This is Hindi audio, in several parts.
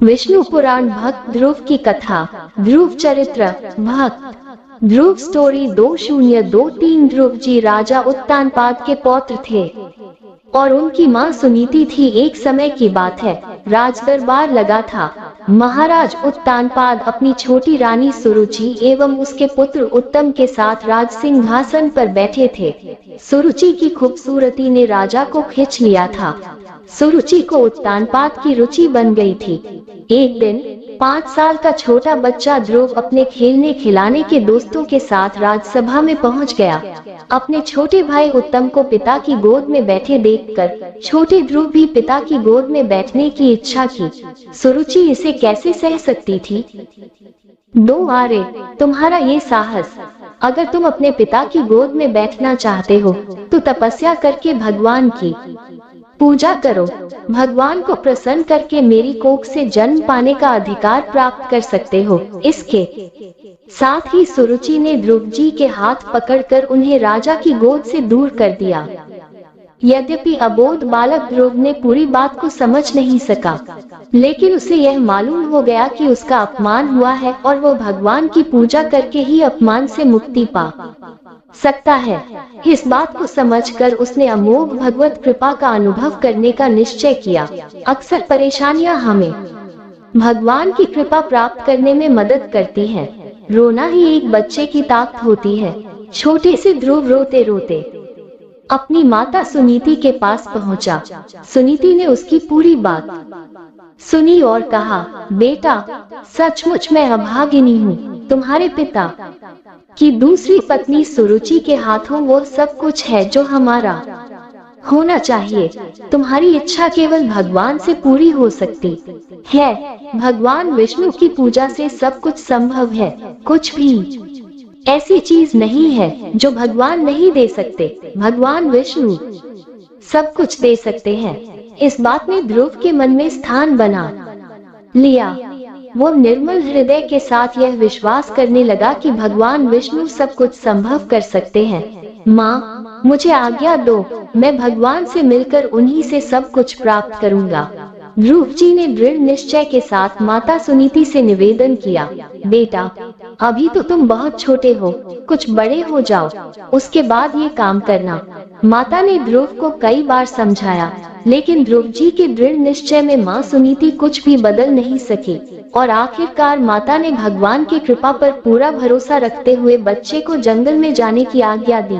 विष्णु पुराण भक्त ध्रुव की कथा। ध्रुव चरित्र। भक्त ध्रुव स्टोरी 2023। ध्रुव जी राजा उत्तानपाद के पौत्र थे और उनकी मां सुनीति थी। एक समय की बात है, राजदरबार लगा था। महाराज उत्तानपाद अपनी छोटी रानी सुरुचि एवं उसके पुत्र उत्तम के साथ राज सिंहासन पर बैठे थे। सुरुचि की खूबसूरती ने राजा को खींच लिया था। सुरुचि को उत्तानपाद की रुचि बन गई थी। एक दिन 5 साल का छोटा बच्चा ध्रुव अपने खेलने खिलाने के दोस्तों के साथ राजसभा में पहुंच गया। अपने छोटे भाई उत्तम को पिता की गोद में बैठे देखकर छोटे ध्रुव भी पिता की गोद में बैठने की इच्छा की। सुरुचि इसे कैसे सह सकती थी। दो आरे, तुम्हारा ये साहस! अगर तुम अपने पिता की गोद में बैठना चाहते हो तो तपस्या करके भगवान की पूजा करो। भगवान को प्रसन्न करके मेरी कोख से जन्म पाने का अधिकार प्राप्त कर सकते हो। इसके साथ ही सुरुचि ने ध्रुव जी के हाथ पकड़कर उन्हें राजा की गोद से दूर कर दिया। यद्यपि अबोध बालक ध्रुव ने पूरी बात को समझ नहीं सका, लेकिन उसे यह मालूम हो गया कि उसका अपमान हुआ है और वो भगवान की पूजा करके ही अपमान से मुक्ति पा सकता है। इस बात को समझकर उसने अमोघ भगवत कृपा का अनुभव करने का निश्चय किया। अक्सर परेशानियां हमें भगवान की कृपा प्राप्त करने में मदद करती हैं। रोना ही एक बच्चे की ताकत होती है। छोटे से ध्रुव रोते रोते अपनी माता सुनीति के पास पहुंचा। सुनीति ने उसकी पूरी बात सुनी और कहा, बेटा, सचमुच मैं अभागिनी हूँ। तुम्हारे पिता की दूसरी पत्नी सुरुचि के हाथों वो सब कुछ है जो हमारा होना चाहिए। तुम्हारी इच्छा केवल भगवान से पूरी हो सकती है। भगवान विष्णु की पूजा से सब कुछ संभव है। कुछ भी ऐसी चीज नहीं है जो भगवान नहीं दे सकते। भगवान विष्णु सब कुछ दे सकते हैं। इस बात ने ध्रुव के मन में स्थान बना लिया। वो निर्मल हृदय के साथ यह विश्वास करने लगा कि भगवान विष्णु सब कुछ संभव कर सकते हैं। माँ, मुझे आज्ञा दो, मैं भगवान से मिलकर उन्हीं से सब कुछ प्राप्त करूँगा। ध्रुव जी ने दृढ़ निश्चय के साथ माता सुनीति से निवेदन किया, बेटा, अभी तो तुम बहुत छोटे हो, कुछ बड़े हो जाओ, उसके बाद ये काम करना। माता ने ध्रुव को कई बार समझाया, लेकिन ध्रुव जी के दृढ़ निश्चय में माँ सुनीति कुछ भी बदल नहीं सकी और आखिरकार माता ने भगवान की कृपा पर पूरा भरोसा रखते हुए बच्चे को जंगल में जाने की आज्ञा दी।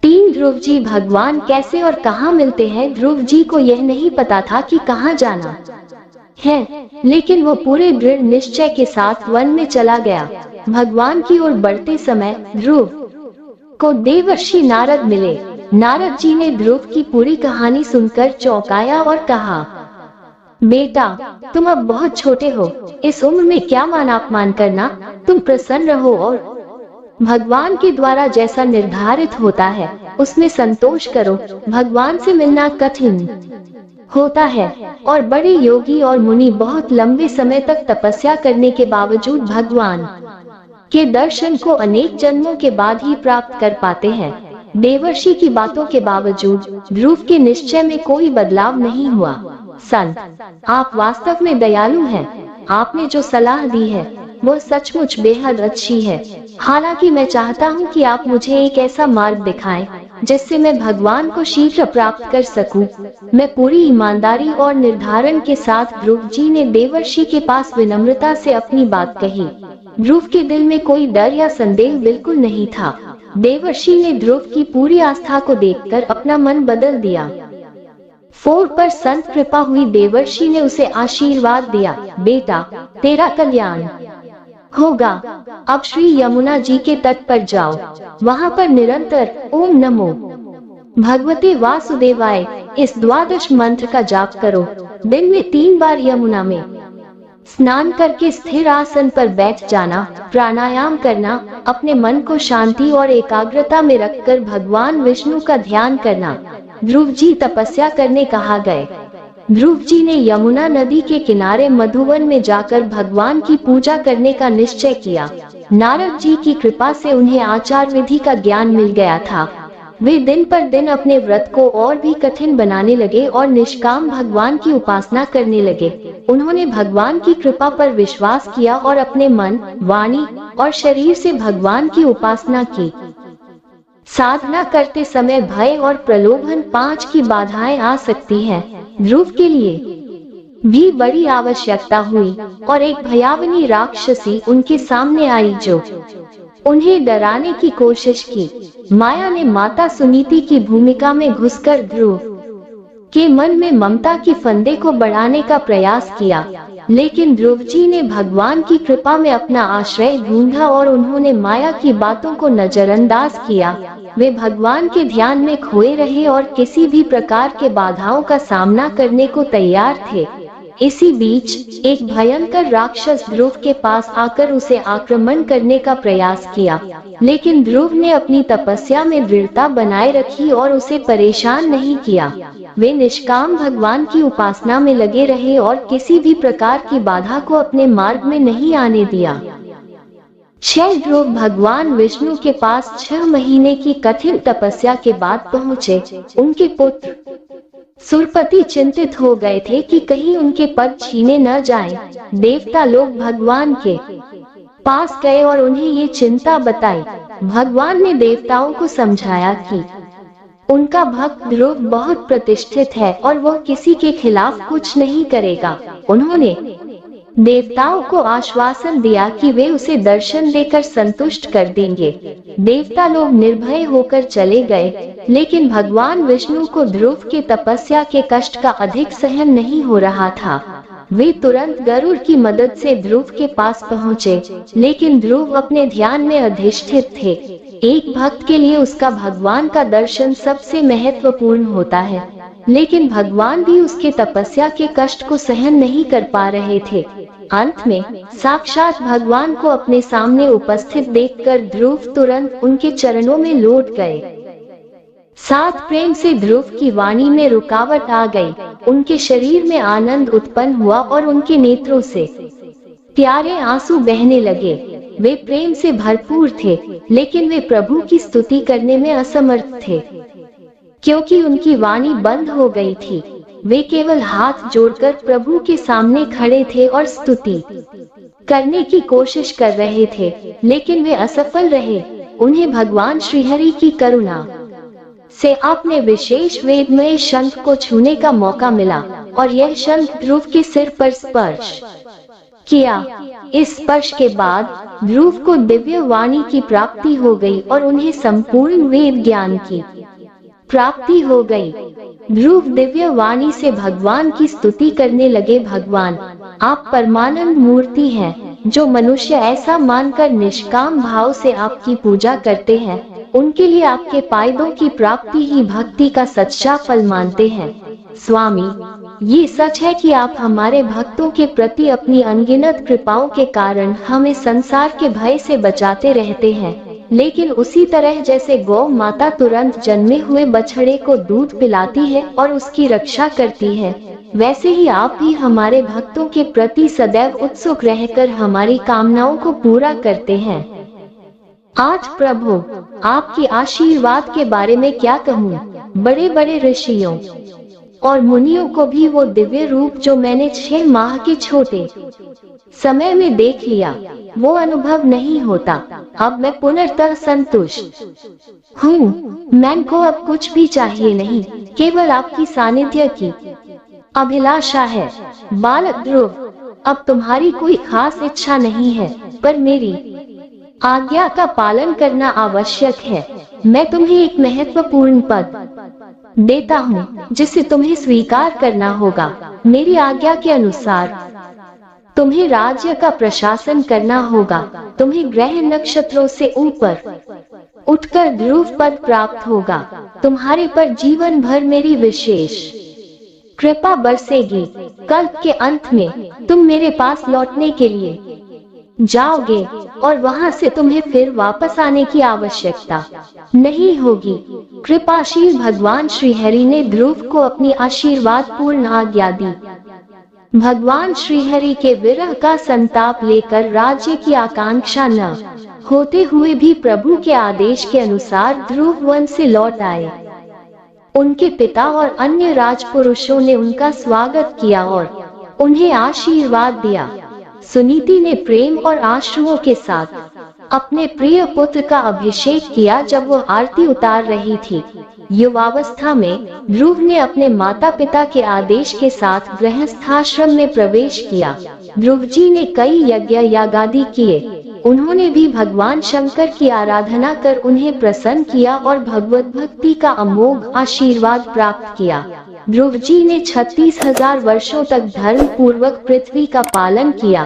3 ध्रुव जी भगवान कैसे और कहाँ मिलते हैं। ध्रुव जी को यह नहीं पता था कि कहाँ जाना है, लेकिन वो पूरे दृढ़ निश्चय के साथ वन में चला गया। भगवान की ओर बढ़ते समय ध्रुव को देवर्षि नारद मिले। नारद जी ने ध्रुव की पूरी कहानी सुनकर चौंकाया और कहा, बेटा, तुम अब बहुत छोटे हो, इस उम्र में क्या मान अपमान करना। तुम प्रसन्न रहो और भगवान के द्वारा जैसा निर्धारित होता है उसमें संतोष करो। भगवान से मिलना कठिन होता है और बड़े योगी और मुनि बहुत लंबे समय तक तपस्या करने के बावजूद भगवान के दर्शन को अनेक जन्मों के बाद ही प्राप्त कर पाते हैं। देवर्षि की बातों के बावजूद ध्रुव के निश्चय में कोई बदलाव नहीं हुआ। संत, आप वास्तव में दयालु हैं। आपने जो सलाह दी है वो सचमुच बेहद अच्छी है। हालांकि मैं चाहता हूं कि आप मुझे एक ऐसा मार्ग दिखाएं जिससे मैं भगवान को शीघ्र प्राप्त कर सकूं। मैं पूरी ईमानदारी और निर्धारण के साथ ध्रुव जी ने देवर्षि के पास विनम्रता से अपनी बात कही। ध्रुव के दिल में कोई डर या संदेह बिल्कुल नहीं था। देवर्षि ने ध्रुव की पूरी आस्था को देखकर अपना मन बदल दिया। 4 पर संत कृपा हुई। देवर्षि ने उसे आशीर्वाद दिया, बेटा, तेरा कल्याण होगा। अब श्री यमुना जी के तट पर जाओ। वहाँ पर निरंतर ओम नमो भगवते वासुदेवाय इस 12 मंत्र का जाप करो। दिन में 3 बार यमुना में स्नान करके स्थिर आसन पर बैठ जाना, प्राणायाम करना, अपने मन को शांति और एकाग्रता में रखकर भगवान विष्णु का ध्यान करना। ध्रुव जी तपस्या करने कहा गए। ध्रुव जी ने यमुना नदी के किनारे मधुवन में जाकर भगवान की पूजा करने का निश्चय किया। नारद जी की कृपा से उन्हें आचार विधि का ज्ञान मिल गया था। वे दिन पर दिन अपने व्रत को और भी कठिन बनाने लगे और निष्काम भगवान की उपासना करने लगे। उन्होंने भगवान की कृपा पर विश्वास किया और अपने मन, वाणी और शरीर से भगवान की उपासना की। साधना करते समय भय और प्रलोभन 5 की बाधाएं आ सकती हैं। ध्रुव के लिए भी बड़ी आवश्यकता हुई और एक भयावनी राक्षसी उनके सामने आई जो उन्हें डराने की कोशिश की। माया ने माता सुनीति की भूमिका में घुसकर ध्रुव के मन में ममता की फंदे को बढ़ाने का प्रयास किया, लेकिन ध्रुव जी ने भगवान की कृपा में अपना आश्रय ढूंढा और उन्होंने माया की बातों को नजरअंदाज किया। वे भगवान के ध्यान में खोए रहे और किसी भी प्रकार के बाधाओं का सामना करने को तैयार थे। इसी बीच एक भयंकर राक्षस ध्रुव के पास आकर उसे आक्रमण करने का प्रयास किया, लेकिन ध्रुव ने अपनी तपस्या में दृढ़ता बनाए रखी और उसे परेशान नहीं किया। वे निष्काम भगवान की उपासना में लगे रहे और किसी भी प्रकार की बाधा को अपने मार्ग में नहीं आने दिया। ध्रुव भगवान विष्णु के पास 6 महीने की कठिन तपस्या के बाद पहुँचे। उनके पुत्र सुरपति चिंतित हो गए थे कि कहीं उनके पद छीने न जाएं। देवता लोग भगवान के पास गए और उन्हें ये चिंता बताई। भगवान ने देवताओं को समझाया कि उनका भक्त ध्रुव बहुत प्रतिष्ठित है और वह किसी के खिलाफ कुछ नहीं करेगा। उन्होंने देवताओं को आश्वासन दिया कि वे उसे दर्शन देकर संतुष्ट कर देंगे। देवता लोग निर्भय होकर चले गए, लेकिन भगवान विष्णु को ध्रुव के तपस्या के कष्ट का अधिक सहन नहीं हो रहा था। वे तुरंत गरुड़ की मदद से ध्रुव के पास पहुँचे, लेकिन ध्रुव अपने ध्यान में अधिष्ठित थे। एक भक्त के लिए उसका भगवान का दर्शन सबसे महत्वपूर्ण होता है, लेकिन भगवान भी उसके तपस्या के कष्ट को सहन नहीं कर पा रहे थे। अंत में साक्षात भगवान को अपने सामने उपस्थित देखकर ध्रुव तुरंत उनके चरणों में लौट गए। साथ प्रेम से ध्रुव की वाणी में रुकावट आ गई। उनके शरीर में आनंद उत्पन्न हुआ और उनके नेत्रों से प्यारे आंसू बहने लगे। वे प्रेम से भरपूर थे, लेकिन वे प्रभु की स्तुति करने में असमर्थ थे, क्योंकि उनकी वाणी बंद हो गई थी। वे केवल हाथ जोड़कर प्रभु के सामने खड़े थे और स्तुति करने की कोशिश कर रहे थे, लेकिन वे असफल रहे। उन्हें भगवान श्रीहरि की करुणा से अपने विशेष वेदमय शंख को छूने का मौका मिला और यह शंख ध्रुव के सिर पर स्पर्श किया। इस स्पर्श के बाद ध्रुव को दिव्य वाणी की प्राप्ति हो गई और उन्हें संपूर्ण वेद ज्ञान की प्राप्ति हो गई। ध्रुव दिव्य वाणी से भगवान की स्तुति करने लगे। भगवान, आप परमानंद मूर्ति हैं, जो मनुष्य ऐसा मानकर निष्काम भाव से आपकी पूजा करते हैं, उनके लिए आपके पायदों की प्राप्ति ही भक्ति का सच्चा फल मानते हैं। स्वामी, ये सच है कि आप हमारे भक्तों के प्रति अपनी अनगिनत कृपाओं के कारण हमें संसार के भय से बचाते रहते हैं, लेकिन उसी तरह जैसे गौ माता तुरंत जन्मे हुए बछड़े को दूध पिलाती है और उसकी रक्षा करती है, वैसे ही आप भी हमारे भक्तों के प्रति सदैव उत्सुक रहकर हमारी कामनाओं को पूरा करते हैं। आज प्रभु, आपकी आशीर्वाद के बारे में क्या कहूँ। बड़े बड़े ऋषियों और मुनियों को भी वो दिव्य रूप जो मैंने 6 माह के छोटे समय में देख लिया, वो अनुभव नहीं होता। अब मैं पूर्णतः संतुष्ट हूँ। मैं को अब कुछ भी चाहिए नहीं, केवल आपकी सानिध्य की अभिलाषा है। बालक ध्रुव, अब तुम्हारी कोई खास इच्छा नहीं है, पर मेरी आज्ञा का पालन करना आवश्यक है। मैं तुम्हें एक महत्वपूर्ण पद देता हूँ, जिसे तुम्हें स्वीकार करना होगा। मेरी आज्ञा के अनुसार तुम्हें राज्य का प्रशासन करना होगा। तुम्हें ग्रह नक्षत्रों से ऊपर उठकर ध्रुव पद प्राप्त होगा। तुम्हारे पर जीवन भर मेरी विशेष कृपा बरसेगी। कल्प के अंत में तुम मेरे पास लौटने के लिए जाओगे और वहां से तुम्हें फिर वापस आने की आवश्यकता नहीं होगी। कृपाशील भगवान श्रीहरि ने ध्रुव को अपनी आशीर्वाद पूर्ण आज्ञा दी। भगवान श्रीहरि के विरह का संताप लेकर राज्य की आकांक्षा न होते हुए भी प्रभु के आदेश के अनुसार ध्रुव वन से लौट आए। उनके पिता और अन्य राजपुरुषों ने उनका स्वागत किया और उन्हें आशीर्वाद दिया। सुनीति ने प्रेम और आंसुओं के साथ अपने प्रिय पुत्र का अभिषेक किया जब वो आरती उतार रही थी। युवावस्था में ध्रुव ने अपने माता पिता के आदेश के साथ गृहस्थाश्रम में प्रवेश किया। ध्रुव जी ने कई यज्ञ यागादि किए। उन्होंने भी भगवान शंकर की आराधना कर उन्हें प्रसन्न किया और भगवत भक्ति का अमोघ आशीर्वाद प्राप्त किया। ध्रुव जी ने 36,000 वर्षों तक धर्म पूर्वक पृथ्वी का पालन किया।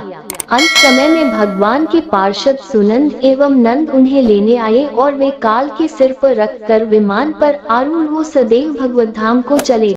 अंत समय में भगवान के पार्षद सुनंद एवं नंद उन्हें लेने आए और वे काल के सिर पर रखकर विमान पर आरूढ़ हो सदैव भगवत धाम को चले।